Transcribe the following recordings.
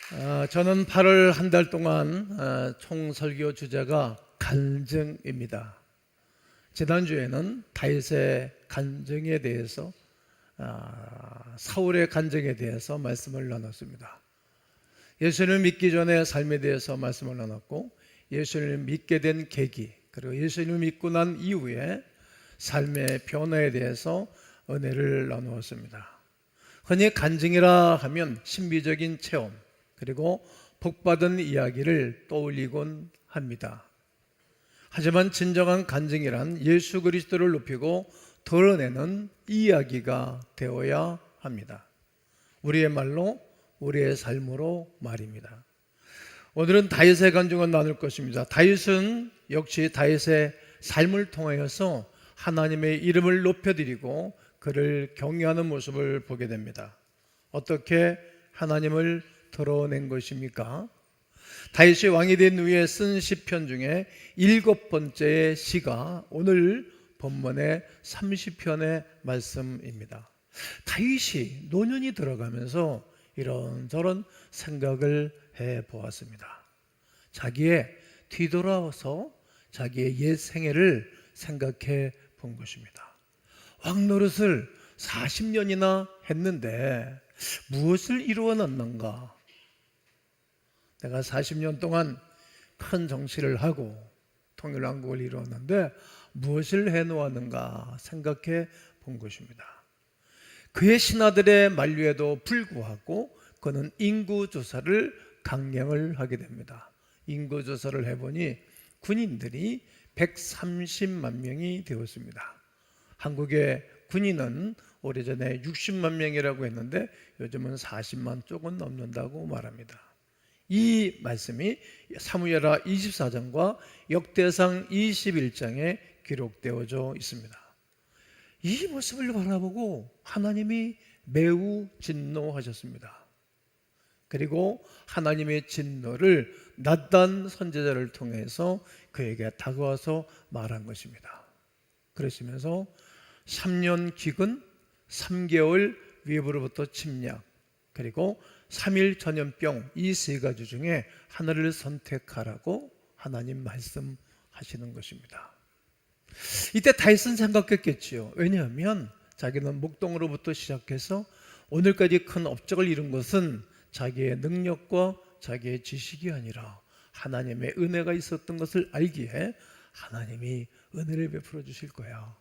저는 8월 한 달 동안 총 설교 주제가 간증입니다. 지난주에는 다윗의 간증에 대해서 사울의 간증에 대해서 말씀을 나눴습니다. 예수님을 믿기 전에 삶에 대해서 말씀을 나눴고, 예수님을 믿게 된 계기, 그리고 예수님을 믿고 난 이후에 삶의 변화에 대해서 은혜를 나누었습니다. 흔히 간증이라 하면 신비적인 체험, 그리고 복받은 이야기를 떠올리곤 합니다. 하지만 진정한 간증이란 예수 그리스도를 높이고 드러내는 이야기가 되어야 합니다. 우리의 말로, 우리의 삶으로 말입니다. 오늘은 다윗의 간증을 나눌 것입니다. 다윗은 역시 다윗의 삶을 통하여서 하나님의 이름을 높여드리고 그를 경외하는 모습을 보게 됩니다. 어떻게 하나님을 드러낸 것입니까? 다윗이 왕이 된 후에 쓴 시편 중에 7번째 시가 오늘 본문의 30편의 말씀입니다. 다윗이 노년이 들어가면서 이런저런 생각을 해보았습니다. 자기의 뒤돌아서 자기의 옛 생애를 생각해 본 것입니다. 왕노릇을 40년이나 했는데 무엇을 이루어놨는가? 내가 40년 동안 큰 정치를 하고 통일왕국을 이루었는데 무엇을 해놓았는가 생각해 본 것입니다. 그의 신하들의 만류에도 불구하고 그는 인구조사를 강령을 하게 됩니다. 인구조사를 해보니 군인들이 130만 명이 되었습니다. 한국의 군인은 오래전에 60만 명이라고 했는데 요즘은 40만 조금 넘는다고 말합니다. 이 말씀이 사무엘하 24장과 역대상 21장에 기록되어져 있습니다. 이 모습을 바라보고 하나님이 매우 진노하셨습니다. 그리고 하나님의 진노를 nathan 선지자를 통해서 그에게 다가와서 말한 것입니다. 그러시면서 3년 기근, 3개월 위협으로부터 침략, 그리고 3일 전염병, 이 세 가지 중에 하나를 선택하라고 하나님 말씀하시는 것입니다. 이때 다윗은 생각했겠지요. 왜냐하면 자기는 목동으로부터 시작해서 오늘까지 큰 업적을 이룬 것은 자기의 능력과 자기의 지식이 아니라 하나님의 은혜가 있었던 것을 알기에 하나님이 은혜를 베풀어 주실 거야.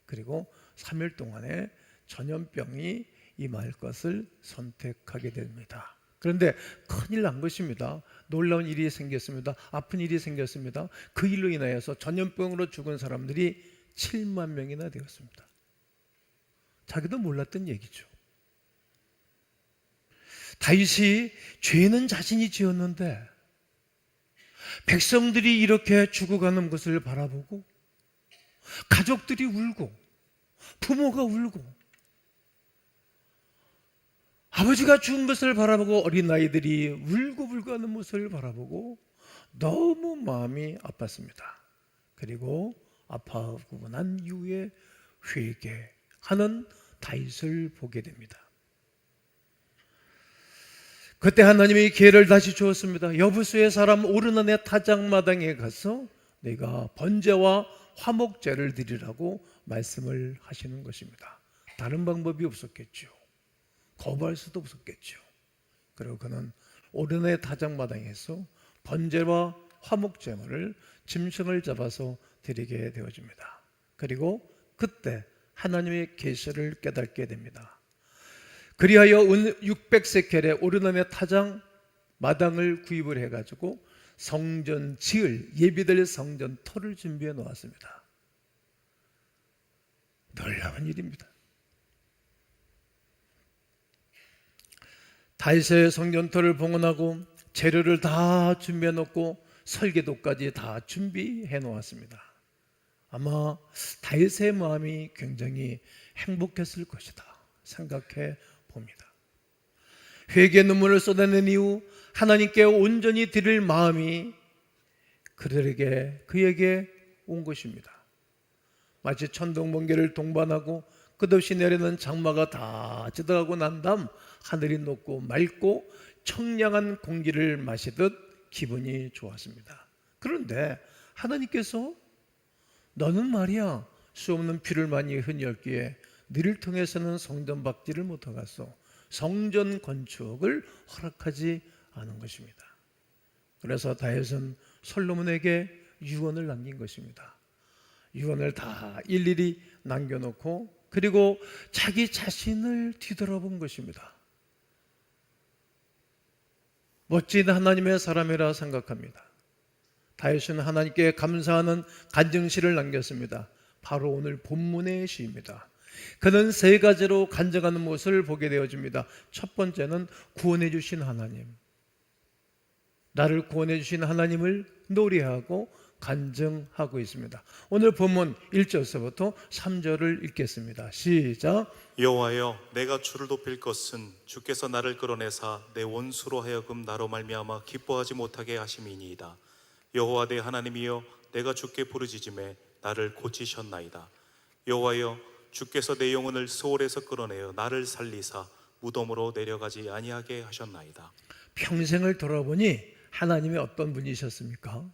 그리고 3일 동안에 전염병이 임할 것을 선택하게 됩니다. 그런데 큰일 난 것입니다. 놀라운 일이 생겼습니다. 아픈 일이 생겼습니다. 그 일로 인하여서 전염병으로 죽은 사람들이 7만 명이나 되었습니다. 자기도 몰랐던 얘기죠. 다윗이 죄는 자신이 지었는데 백성들이 이렇게 죽어가는 것을 바라보고 가족들이 울고 부모가 울고 아버지가 죽은 것을 바라보고 어린아이들이 울고불고 하는 모습을 바라보고 너무 마음이 아팠습니다. 그리고 아파하고 난 이후에 회개하는 다윗을 보게 됩니다. 그때 하나님이 기회를 다시 주었습니다. 여부수의 사람 오르난의 타작마당에 가서 내가 번제와 화목제를 드리라고 말씀을 하시는 것입니다. 다른 방법이 없었겠죠. 거부할 수도 없었겠죠. 그리고 그는 오르난의 타작마당에서 번제와 화목제물을 짐승을 잡아서 드리게 되어집니다. 그리고 그때 하나님의 계시를 깨닫게 됩니다. 그리하여 600세켈의 오르난의 타작 마당을 구입을 해가지고 성전 지을 예비될 성전 터를 준비해 놓았습니다. 놀라운 일입니다. 다윗의 성전터를 봉헌하고 재료를 다 준비해 놓고 설계도까지 다 준비해 놓았습니다. 아마 다윗의 마음이 굉장히 행복했을 것이다 생각해 봅니다. 회개의 눈물을 쏟아낸 이후 하나님께 온전히 드릴 마음이 그에게 온 것입니다. 마치 천둥번개를 동반하고 끝없이 내리는 장마가 다 지나가고 난 다음 하늘이 높고 맑고 청량한 공기를 마시듯 기분이 좋았습니다. 그런데 하나님께서 너는 말이야 수없는 피를 많이 흘렸기에 너를 통해서는 성전 박지를 못하겠소. 성전 건축을 허락하지 않은 것입니다. 그래서 다윗은 솔로몬에게 유언을 남긴 것입니다. 유언을 다 일일이 남겨놓고 그리고 자기 자신을 뒤돌아본 것입니다. 멋진 하나님의 사람이라 생각합니다. 다윗은 하나님께 감사하는 간증시를 남겼습니다. 바로 오늘 본문의 시입니다. 그는 세 가지로 간증하는 모습을 보게 되어집니다. 첫 번째는 구원해 주신 하나님, 나를 구원해 주신 하나님을 노래하고 간증하고 있습니다. 오늘 본문 1절서부터 3절을 읽겠습니다. 시작. 여호와여, 내가 주를 높일 것은 주께서 나를 끌어내사 내 원수로 하여금 나로 말미암아 기뻐하지 못하게 하심이니이다. 여호와 내 하나님이여, 내가 주께 부르짖음에 나를 고치셨나이다. 여호와여, 주께서 내 영혼을 소홀에서 끌어내어 나를 살리사 무덤으로 내려가지 아니하게 하셨나이다. 평생을 돌아보니 하나님이 어떤 분이셨습니까?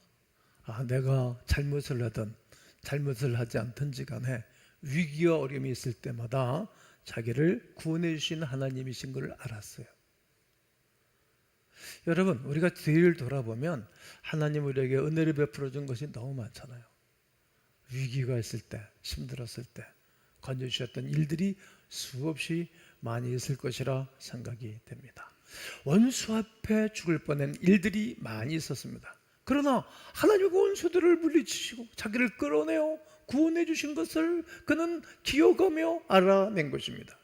내가 잘못을 하든 잘못을 하지 않든지 간에 위기와 어려움이 있을 때마다 자기를 구원해 주신 하나님이신 걸 알았어요. 여러분, 우리가 뒤를 돌아보면 하나님 우리에게 은혜를 베풀어 준 것이 너무 많잖아요. 위기가 있을 때, 힘들었을 때 건져주셨던 일들이 수없이 많이 있을 것이라 생각이 됩니다. 원수 앞에 죽을 뻔한 일들이 많이 있었습니다. 그러나 하나님의 원수들을 물리치시고 자기를 끌어내어 구원해 주신 것을 그는 기억하며 알아낸 것입니다.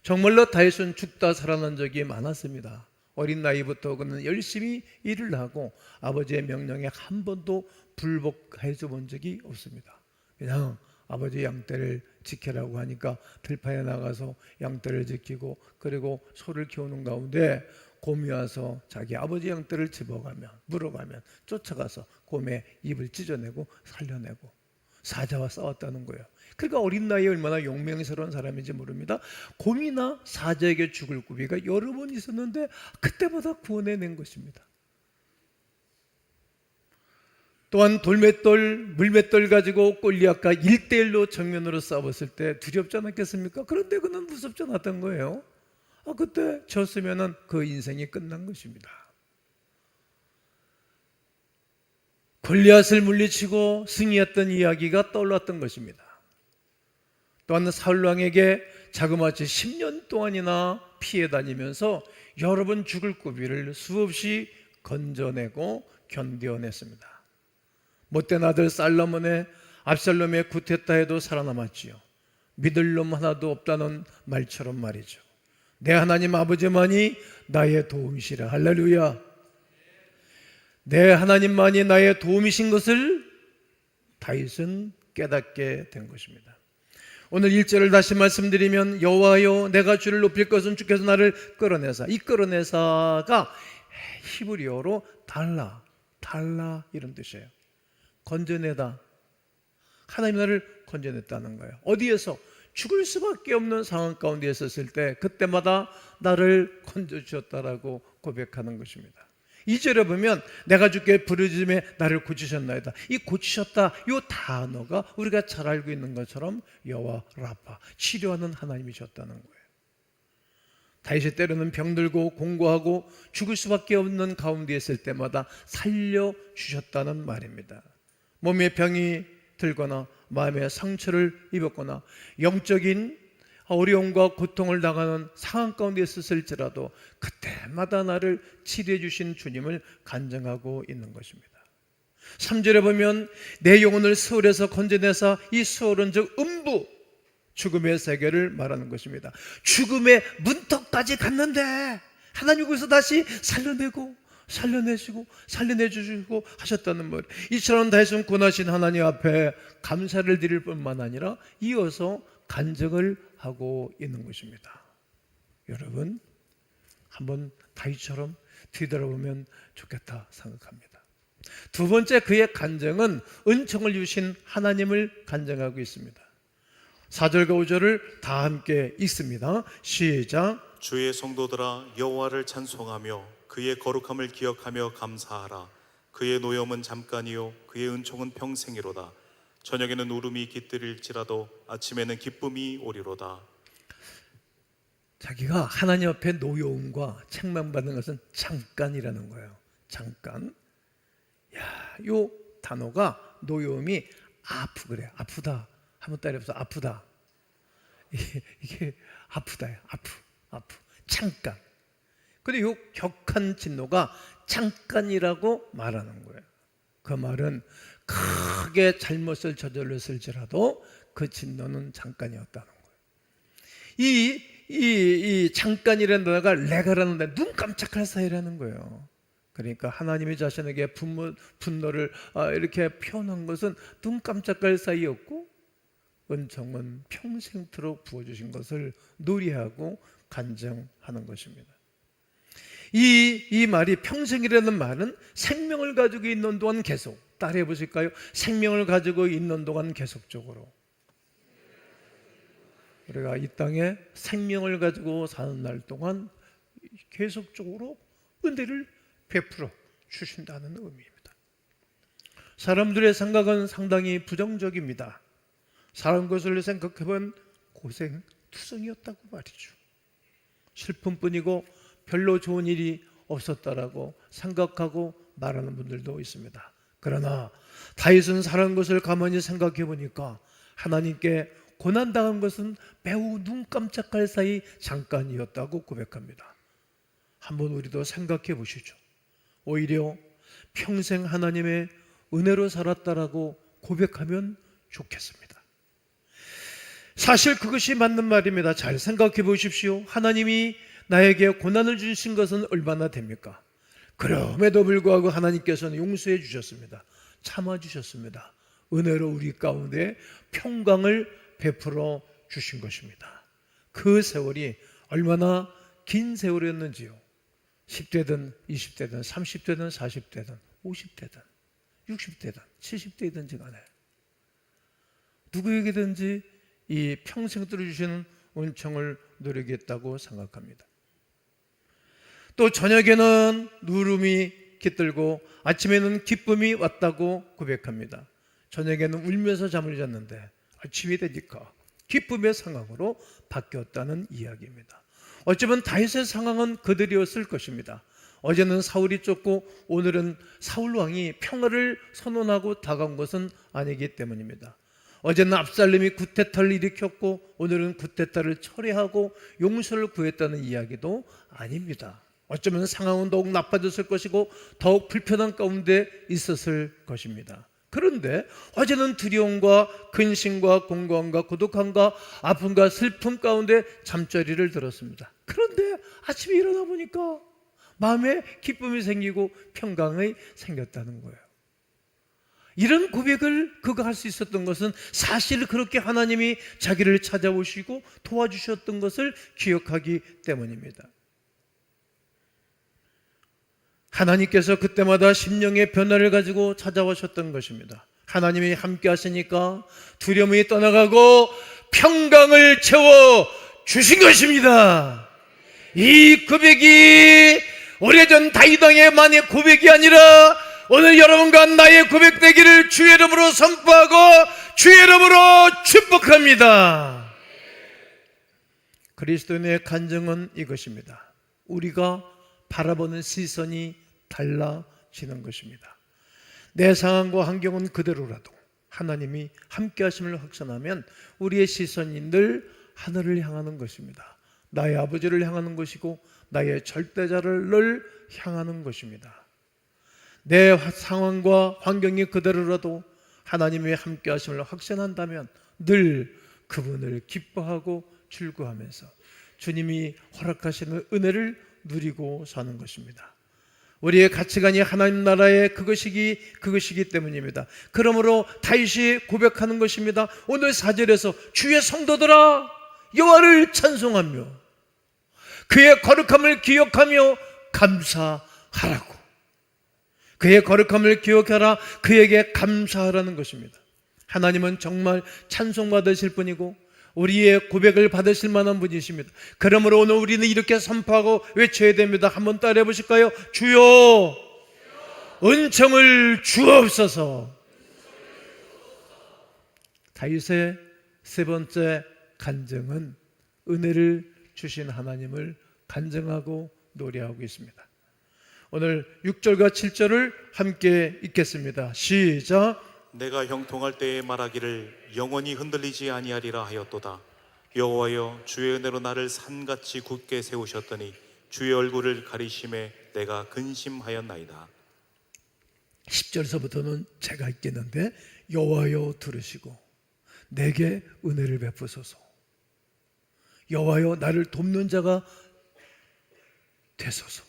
정말로 다윗은 죽다 살아난 적이 많았습니다. 어린 나이부터 그는 열심히 일을 하고 아버지의 명령에 한 번도 불복해 본 적이 없습니다. 그냥 아버지 양떼를 지키라고 하니까 들판에 나가서 양떼를 지키고 그리고 소를 키우는 가운데 곰이 와서 자기 아버지 양떼를 집어가면 물어가면 쫓아가서 곰의 입을 찢어내고 살려내고 사자와 싸웠다는 거예요. 그러니까 어린 나이에 얼마나 용맹스러운 사람인지 모릅니다. 곰이나 사자에게 죽을 고비가 여러 번 있었는데 그때마다 구원해낸 것입니다. 또한 돌맷돌, 물맷돌 가지고 골리앗과 1대1로 정면으로 싸웠을 때 두렵지 않았겠습니까? 그런데 그는 무섭지 않았던 거예요. 그때 졌으면 그 인생이 끝난 것입니다. 골리앗을 물리치고 승리했던 이야기가 떠올랐던 것입니다. 또한 사울왕에게 자그마치 10년 동안이나 피해 다니면서 여러 번 죽을 고비를 수없이 건져내고 견뎌냈습니다. 못된 아들 살로몬의 압살롬의 구태타 해도 살아남았지요. 믿을 놈 하나도 없다는 말처럼 말이죠. 내 하나님 아버지만이 나의 도움이시라. 할렐루야. 내 하나님만이 나의 도움이신 것을 다윗은 깨닫게 된 것입니다. 오늘 1절을 다시 말씀드리면 여호와여, 내가 주를 높일 것은 주께서 나를 끌어내사. 이 끌어내사가 히브리어로 달라 이런 뜻이에요. 건져내다. 하나님 나를 건져냈다는 거예요. 어디에서? 죽을 수밖에 없는 상황 가운데 있었을 때 그때마다 나를 건져주셨다라고 고백하는 것입니다. 2절에 보면 내가 주께 부르짖음에 나를 고치셨나이다. 이 고치셨다 이 단어가 우리가 잘 알고 있는 것처럼 여호와 라파, 치료하는 하나님이셨다는 거예요. 다윗이 때로는 병들고 공고하고 죽을 수밖에 없는 가운데 있을 때마다 살려주셨다는 말입니다. 몸에 병이 들거나 마음에 상처를 입었거나 영적인 어려움과 고통을 당하는 상황 가운데 있었을지라도 그때마다 나를 치료해 주신 주님을 간증하고 있는 것입니다. 3절에 보면 내 영혼을 수월에서 건져내사, 이 수월은 즉 음부, 죽음의 세계를 말하는 것입니다. 죽음의 문턱까지 갔는데 하나님 거기서 다시 살려내시고 살려내주시고 하셨다는 말. 이처럼 다윗은 권하신 하나님 앞에 감사를 드릴 뿐만 아니라 이어서 간증을 하고 있는 것입니다. 여러분, 한번 다윗처럼 뒤돌아보면 좋겠다 생각합니다. 두 번째 그의 간증은 은총을 주신 하나님을 간증하고 있습니다. 4절과 5절을 다 함께 읽습니다. 시작. 주의 성도들아 여호와를 찬송하며 그의 거룩함을 기억하며 감사하라. 그의 노염은 잠깐이요 그의 은총은 평생이로다. 저녁에는 울음이 깃들일지라도 아침에는 기쁨이 오리로다. 자기가 하나님 앞에 노여움과 책망받는 것은 잠깐이라는 거예요. 잠깐. 요 단어가 노여움이 그래. 아프다. 한번 따라해보세요. 아프다. 이게 아프다요. 아프. 잠깐. 근데 요 격한 진노가 잠깐이라고 말하는 거예요. 그 말은 크게 잘못을 저질렀을지라도 그 진노는 잠깐이었다는 거예요. 이 잠깐이라는 단어가 레가라는 단어, 눈 깜짝할 사이라는 거예요. 그러니까 하나님이 자신에게 분노를 이렇게 표현한 것은 눈 깜짝할 사이였고, 은총은 평생토록 부어주신 것을 노래하고 간증하는 것입니다. 이 말이 평생이라는 말은 생명을 가지고 있는 동안 계속, 따라해 보실까요? 생명을 가지고 있는 동안 계속적으로, 우리가 이 땅에 생명을 가지고 사는 날 동안 계속적으로 은혜를 베풀어 주신다는 의미입니다. 사람들의 생각은 상당히 부정적입니다. 사람 것을 생각해보면 고생투성이었다고 말이죠. 슬픔뿐이고 별로 좋은 일이 없었다라고 생각하고 말하는 분들도 있습니다. 그러나 다윗은 사람 것을 가만히 생각해 보니까 하나님께 고난당한 것은 매우 눈 깜짝할 사이 잠깐이었다고 고백합니다. 한번 우리도 생각해 보시죠. 오히려 평생 하나님의 은혜로 살았다라고 고백하면 좋겠습니다. 사실 그것이 맞는 말입니다. 잘 생각해 보십시오. 하나님이 나에게 고난을 주신 것은 얼마나 됩니까? 그럼에도 불구하고 하나님께서는 용서해 주셨습니다. 참아 주셨습니다. 은혜로 우리 가운데 평강을 베풀어 주신 것입니다. 그 세월이 얼마나 긴 세월이었는지요. 10대든 20대든 30대든 40대든 50대든 60대든 70대든지 간에 누구에게든지 이 평생 들어주시는 은총을 누리겠다고 생각합니다. 또 저녁에는 누름이 깃들고 아침에는 기쁨이 왔다고 고백합니다. 저녁에는 울면서 잠을 잤는데 아침이 되니까 기쁨의 상황으로 바뀌었다는 이야기입니다. 어쩌면 다윗의 상황은 그들이었을 것입니다. 어제는 사울이 쫓고 오늘은 사울 왕이 평화를 선언하고 다가온 것은 아니기 때문입니다. 어제는 압살롬이 구테타를 일으켰고 오늘은 구테타를 철회하고 용서를 구했다는 이야기도 아닙니다. 어쩌면 상황은 더욱 나빠졌을 것이고 더욱 불편한 가운데 있었을 것입니다. 그런데 어제는 두려움과 근심과 공고함과 고독함과 아픔과 슬픔 가운데 잠자리를 들었습니다. 그런데 아침에 일어나 보니까 마음에 기쁨이 생기고 평강이 생겼다는 거예요. 이런 고백을 그가 할 수 있었던 것은 사실 그렇게 하나님이 자기를 찾아오시고 도와주셨던 것을 기억하기 때문입니다. 하나님께서 그때마다 심령의 변화를 가지고 찾아오셨던 것입니다. 하나님이 함께 하시니까 두려움이 떠나가고 평강을 채워 주신 것입니다. 이 고백이 오래전 다윗 왕의 만의 고백이 아니라 오늘 여러분과 나의 고백되기를 주의 이름으로 선포하고 주의 이름으로 축복합니다. 그리스도인의 간증은 이것입니다. 우리가 바라보는 시선이 달라지는 것입니다. 내 상황과 환경은 그대로라도 하나님이 함께 하심을 확신하면 우리의 시선이 늘 하늘을 향하는 것입니다. 나의 아버지를 향하는 것이고 나의 절대자를 늘 향하는 것입니다. 내 상황과 환경이 그대로라도 하나님이 함께 하심을 확신한다면 늘 그분을 기뻐하고 즐거워하면서 주님이 허락하시는 은혜를 누리고 사는 것입니다. 우리의 가치관이 하나님 나라의 그것이기 때문입니다. 그러므로 다윗이 고백하는 것입니다. 오늘 4절에서 주의 성도들아 여호와를 찬송하며 그의 거룩함을 기억하며 감사하라고. 그의 거룩함을 기억하라, 그에게 감사하라는 것입니다. 하나님은 정말 찬송받으실 분이고 우리의 고백을 받으실 만한 분이십니다. 그러므로 오늘 우리는 이렇게 선포하고 외쳐야 됩니다. 한번 따라해 보실까요? 주여 은총을 주옵소서. 다윗의 세 번째 간증은 은혜를 주신 하나님을 간증하고 노래하고 있습니다. 오늘 6절과 7절을 함께 읽겠습니다. 시작. 내가 형통할 때에 말하기를 영원히 흔들리지 아니하리라 하였도다. 여호와여 주의 은혜로 나를 산같이 굳게 세우셨더니 주의 얼굴을 가리심에 내가 근심하였나이다. 10절서부터는 제가 읽겠는데 여호와여 들으시고 내게 은혜를 베푸소서. 여호와여 나를 돕는 자가 되소서.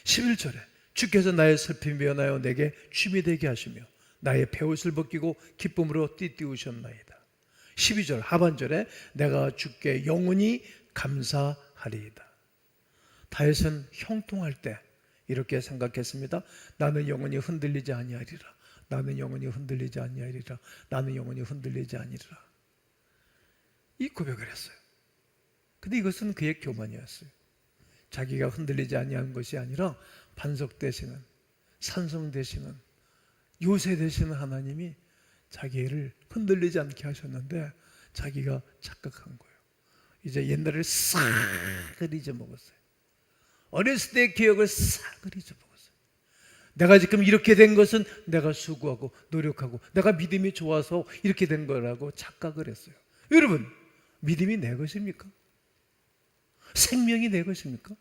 11절에 주께서 나의 슬픔이 변하여 내게 춤이 되게 하시며 나의 베옷을 벗기고 기쁨으로 띠띠우셨나이다. 12절 하반절에 내가 주께 영원히 감사하리이다. 다윗은 형통할 때 이렇게 생각했습니다. 나는 영원히 흔들리지 아니하리라. 나는 영원히 흔들리지 아니하리라. 나는 영원히 흔들리지 아니리라. 이 고백을 했어요. 근데 이것은 그의 교만이었어요. 자기가 흔들리지 아니하는 것이 아니라 반석 되시는, 산성 되시는, 요새 되시는 하나님이 자기를 흔들리지 않게 하셨는데 자기가 착각한 거예요. 이제 옛날을 싹 잊어먹었어요. 어렸을 때의 기억을 싹 잊어먹었어요. 내가 지금 이렇게 된 것은 내가 수고하고 노력하고 내가 믿음이 좋아서 이렇게 된 거라고 착각을 했어요. 여러분, 믿음이 내 것입니까? 생명이 내 것입니까?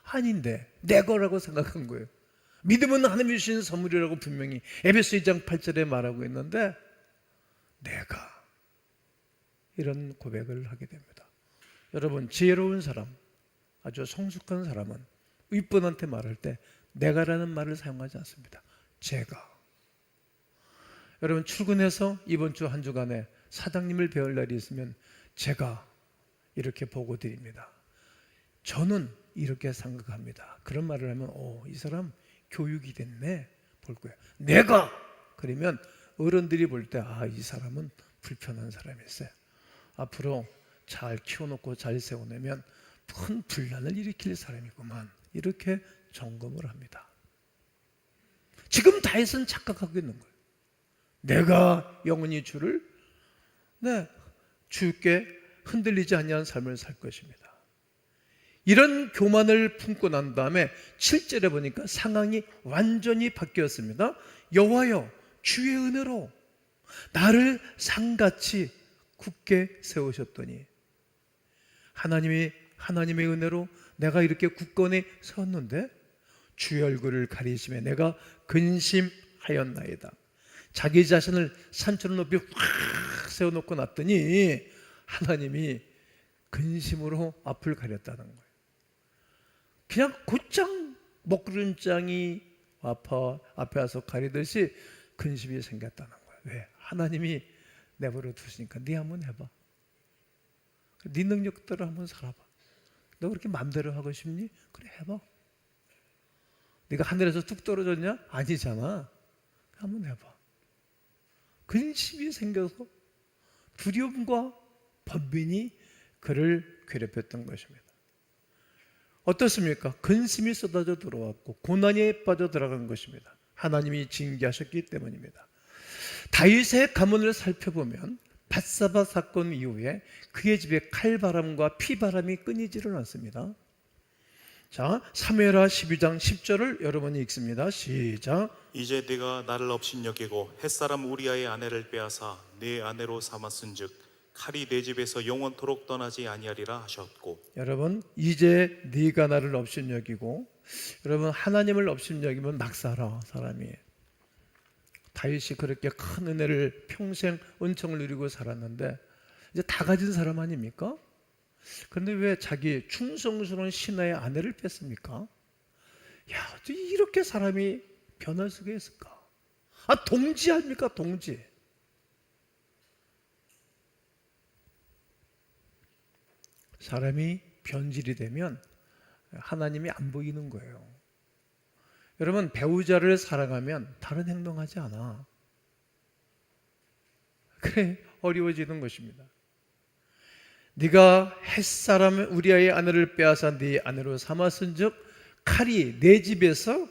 아닌데 내 거라고 생각한 거예요. 믿음은 하나님이 주신 선물이라고 분명히 에베소 2장 8절에 말하고 있는데 내가 이런 고백을 하게 됩니다. 여러분, 지혜로운 사람, 아주 성숙한 사람은 윗분한테 말할 때 내가라는 말을 사용하지 않습니다. 제가. 여러분, 출근해서 이번 주 한 주간에 사장님을 배울 날이 있으면 제가 이렇게 보고 드립니다. 저는 이렇게 생각합니다. 그런 말을 하면 이 사람 교육이 됐네 볼 거예요. 내가 그러면 어른들이 볼 때 이 사람은 불편한 사람이었어요. 앞으로 잘 키워놓고 잘 세워내면 큰 분란을 일으킬 사람이구만, 이렇게 점검을 합니다. 지금 다윗은 착각하고 있는 거예요. 내가 영원히 주를 주께 흔들리지 아니한 삶을 살 것입니다. 이런 교만을 품고 난 다음에 7절에 보니까 상황이 완전히 바뀌었습니다. 여호와여 주의 은혜로 나를 산같이 굳게 세우셨더니, 하나님의 은혜로 내가 이렇게 굳건히 섰는데 주의 얼굴을 가리심에 내가 근심하였나이다. 자기 자신을 산처럼 높이 확 세워놓고 났더니 하나님이 근심으로 앞을 가렸다는 거예요. 그냥 곧장 먹구름장이 앞에 와서 가리듯이 근심이 생겼다는 거예요. 왜? 하나님이 내버려 두시니까 네 한번 해봐. 네 능력대로 한번 살아봐. 너 그렇게 마음대로 하고 싶니? 그래, 해봐. 네가 하늘에서 뚝 떨어졌냐? 아니잖아. 한번 해봐. 근심이 생겨서 두려움과 번민이 그를 괴롭혔던 것입니다. 어떻습니까? 근심이 쏟아져 들어왔고 고난에 빠져 들어간 것입니다. 하나님이 징계하셨기 때문입니다. 다윗의 가문을 살펴보면 밧사바 사건 이후에 그의 집에 칼바람과 피바람이 끊이지를 않습니다. 자, 사무엘하 12장 10절을 여러분이 읽습니다. 시작. 이제 네가 나를 업신여기고 햇사람 우리아의 아내를 빼앗아 네 아내로 삼았은즉 칼이 내 집에서 영원토록 떠나지 아니하리라 하셨고. 여러분, 이제 네가 나를 업신여기고, 여러분 하나님을 업신여기면 막 살아 사람이. 다윗이 그렇게 큰 은혜를 평생 은총을 누리고 살았는데 이제 다 가진 사람 아닙니까? 그런데 왜 자기 충성스러운 신하의 아내를 뺐습니까? 야, 어떻게 이렇게 사람이 변할 수가 있을까? 동지 아닙니까? 동지. 사람이 변질이 되면 하나님이 안 보이는 거예요. 여러분, 배우자를 사랑하면 다른 행동하지 않아. 그래, 어려워지는 것입니다. 네가 햇사람 우리아의 아내를 빼앗아 네 아내로 삼았은즉 칼이 내 집에서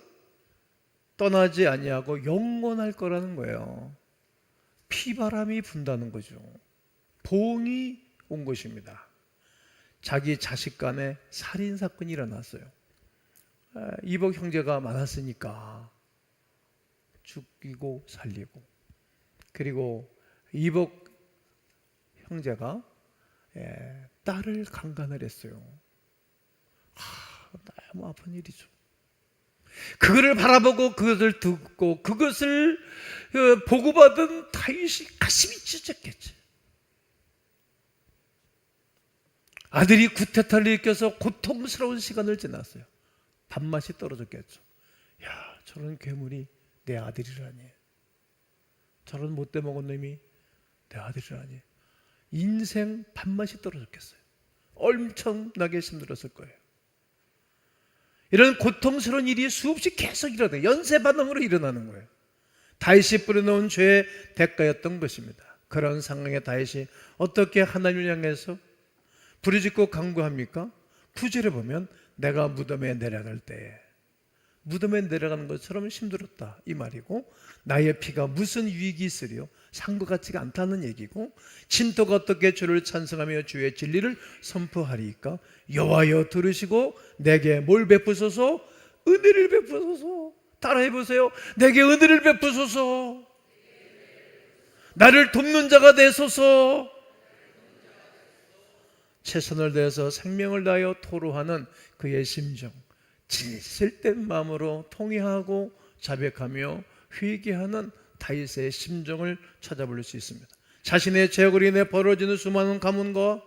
떠나지 아니하고 영원할 거라는 거예요. 피바람이 분다는 거죠. 보응이 온 것입니다. 자기 자식 간에 살인 사건이 일어났어요. 이복 형제가 많았으니까 죽이고 살리고, 그리고 이복 형제가 딸을 강간을 했어요. 너무 아픈 일이죠. 그거를 바라보고 그것을 듣고 그것을 보고받은 다윗이 가슴이 찢었겠지. 아들이 구태타를 일으켜서 고통스러운 시간을 지났어요. 밥맛이 떨어졌겠죠. 야, 저런 괴물이 내 아들이라니, 저런 못돼 먹은 놈이 내 아들이라니. 인생 밥맛이 떨어졌겠어요. 엄청나게 힘들었을 거예요. 이런 고통스러운 일이 수없이 계속 일어나요. 연쇄 반응으로 일어나는 거예요. 다윗이 뿌려놓은 죄의 대가였던 것입니다. 그런 상황에 다윗이 어떻게 하나님을 향해서 부르짖고 간구합니까? 9절에 보면 내가 무덤에 내려갈 때에, 무덤에 내려가는 것처럼 힘들었다 이 말이고, 나의 피가 무슨 유익이 있으리요? 산것 같지가 않다는 얘기고, 진토가 어떻게 주를 찬송하며 주의 진리를 선포하리이까? 여호와여 들으시고 내게 뭘 베푸소서? 은혜를 베푸소서. 따라해보세요. 내게 은혜를 베푸소서. 나를 돕는 자가 되소서. 최선을 다해서 생명을 다하여 토로하는 그의 심정, 진실된 마음으로 통회하고 자백하며 회개하는 다윗의 심정을 찾아볼 수 있습니다. 자신의 죄악으로 인해 벌어지는 수많은 가문과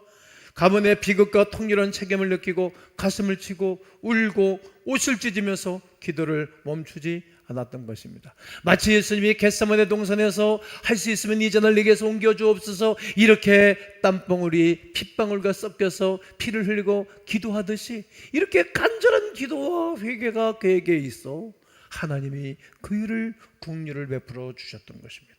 가문의 비극과 통렬한 책임을 느끼고 가슴을 치고 울고 옷을 찢으면서 기도를 멈추지 않았던 것입니다. 마치 예수님이 겟세마네 동산에서 할 수 있으면 이 잔을 내게서 옮겨 주옵소서, 이렇게 땀방울이 핏방울과 섞여서 피를 흘리고 기도하듯이 이렇게 간절한 기도와 회개가 그에게 있어 하나님이 그를 긍휼을 베풀어 주셨던 것입니다.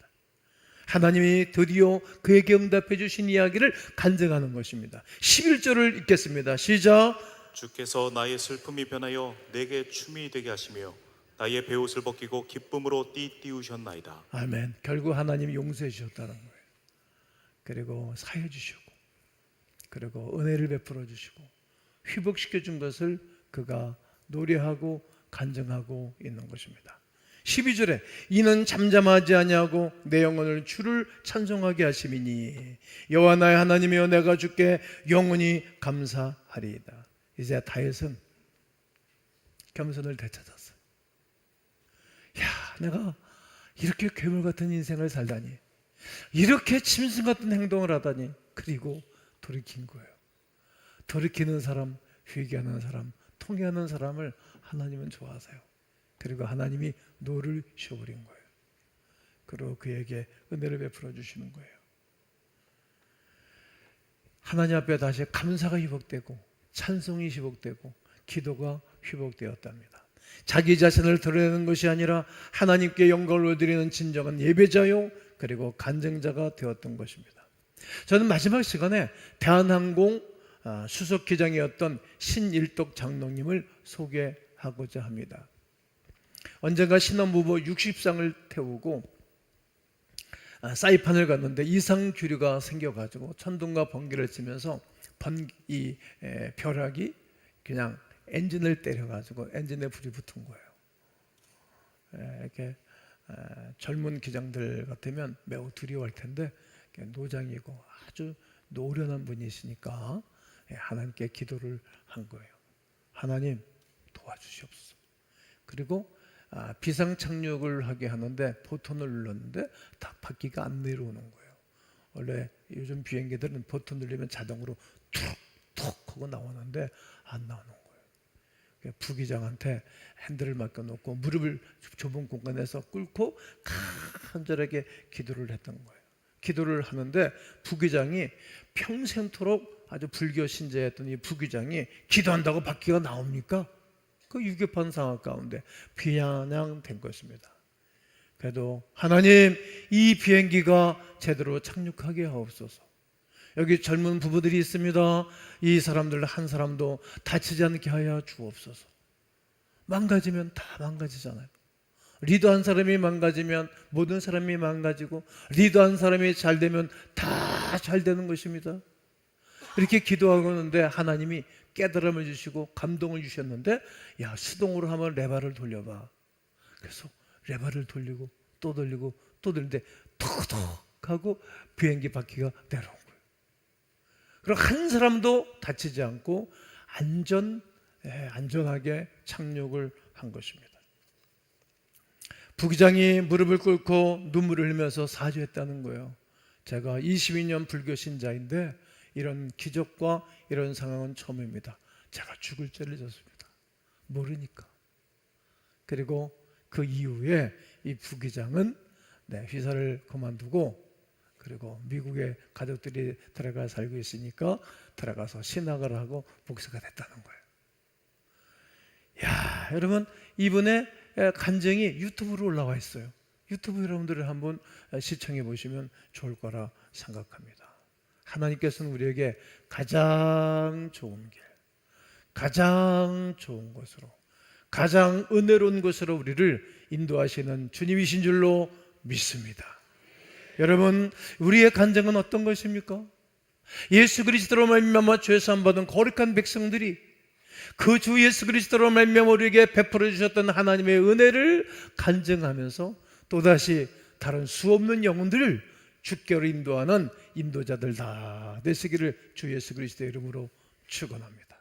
하나님이 드디어 그에게 응답해 주신 이야기를 간증하는 것입니다. 11절을 읽겠습니다. 시작. 주께서 나의 슬픔이 변하여 내게 춤이 되게 하시며 나의 베옷을 벗기고 기쁨으로 띠띠우셨나이다. 아멘. 결국 하나님이 용서해 주셨다는 거예요. 그리고 사해 주시고, 그리고 은혜를 베풀어 주시고 회복시켜 준 것을 그가 노래하고 간증하고 있는 것입니다. 12절에 이는 잠잠하지 아니하고 내 영혼을 주를 찬송하게 하심이니 여호와 나의 하나님이여 내가 주께 영원히 감사하리이다. 이제 다윗은 겸손을 되찾았어요. 야, 내가 이렇게 괴물 같은 인생을 살다니, 이렇게 짐승 같은 행동을 하다니. 그리고 돌이킨 거예요. 돌이키는 사람, 회개하는 사람, 통회하는 사람을 하나님은 좋아하세요. 그리고 하나님이 노를 쉬어버린 거예요. 그리고 그에게 은혜를 베풀어 주시는 거예요. 하나님 앞에 다시 감사가 회복되고 찬송이 회복되고 기도가 회복되었답니다. 자기 자신을 드러내는 것이 아니라 하나님께 영광을 드리는 진정한 예배자요, 그리고 간증자가 되었던 것입니다. 저는 마지막 시간에 대한항공 수석기장이었던 신일독 장로님을 소개하고자 합니다. 언젠가 신혼부부 60상을 태우고 사이판을 갔는데 이상규류가 생겨가지고 천둥과 번개를 치면서 이 벼락이 그냥 엔진을 때려가지고 엔진에 불이 붙은 거예요. 이렇게 젊은 기장들 같으면 매우 두려워할 텐데 노장이고 아주 노련한 분이시니까 하나님께 기도를 한 거예요. 하나님 도와주시옵소서. 그리고 비상 착륙을 하게 하는데 버튼을 눌렀는데 딱 바퀴가 안 내려오는 거예요. 원래 요즘 비행기들은 버튼 누르면 자동으로 툭툭 하고 나오는데 안 나오는 거예요. 부기장한테 핸들을 맡겨놓고 무릎을 좁은 공간에서 꿇고 간절하게 기도를 했던 거예요. 기도를 하는데 부기장이 평생토록 아주 불교 신자였던 이 부기장이 기도한다고 바퀴가 나옵니까? 그 위급한 상황 가운데 비아냥된 것입니다. 그래도 하나님 이 비행기가 제대로 착륙하게 하옵소서. 여기 젊은 부부들이 있습니다. 이 사람들 한 사람도 다치지 않게 하여 주옵소서. 망가지면 다 망가지잖아요. 리더 한 사람이 망가지면 모든 사람이 망가지고, 리더 한 사람이 잘 되면 다 잘 되는 것입니다. 이렇게 기도하고 있는데 하나님이 깨달음을 주시고 감동을 주셨는데, 야, 수동으로 한번 레바를 돌려봐. 그래서 레바를 돌리고 또 돌리고 또 돌리는데 톡톡 하고 비행기 바퀴가 내려온 거예요. 그리고 한 사람도 다치지 않고 안전하게 착륙을 한 것입니다. 부기장이 무릎을 꿇고 눈물을 흘리면서 사죄했다는 거예요. 제가 22년 불교 신자인데 이런 기적과 이런 상황은 처음입니다. 제가 죽을 죄를 졌습니다. 모르니까. 그리고 그 이후에 이 부기장은 회사를 그만두고, 그리고 미국에 가족들이 들어가 살고 있으니까 들어가서 신학을 하고 목사가 됐다는 거예요. 야, 여러분, 이분의 간증이 유튜브로 올라와 있어요. 유튜브 여러분들을 한번 시청해 보시면 좋을 거라 생각합니다. 하나님께서는 우리에게 가장 좋은 길, 가장 좋은 것으로, 가장 은혜로운 것으로 우리를 인도하시는 주님이신 줄로 믿습니다. 여러분, 우리의 간증은 어떤 것입니까? 예수 그리스도로 말미암아 죄 사함 받은 거룩한 백성들이 그 주 예수 그리스도로 말미암아 우리에게 베풀어 주셨던 하나님의 은혜를 간증하면서 또다시 다른 수없는 영혼들을 주께로 인도하는 인도자들 다 되시기를 주 예수 그리스도의 이름으로 축원합니다.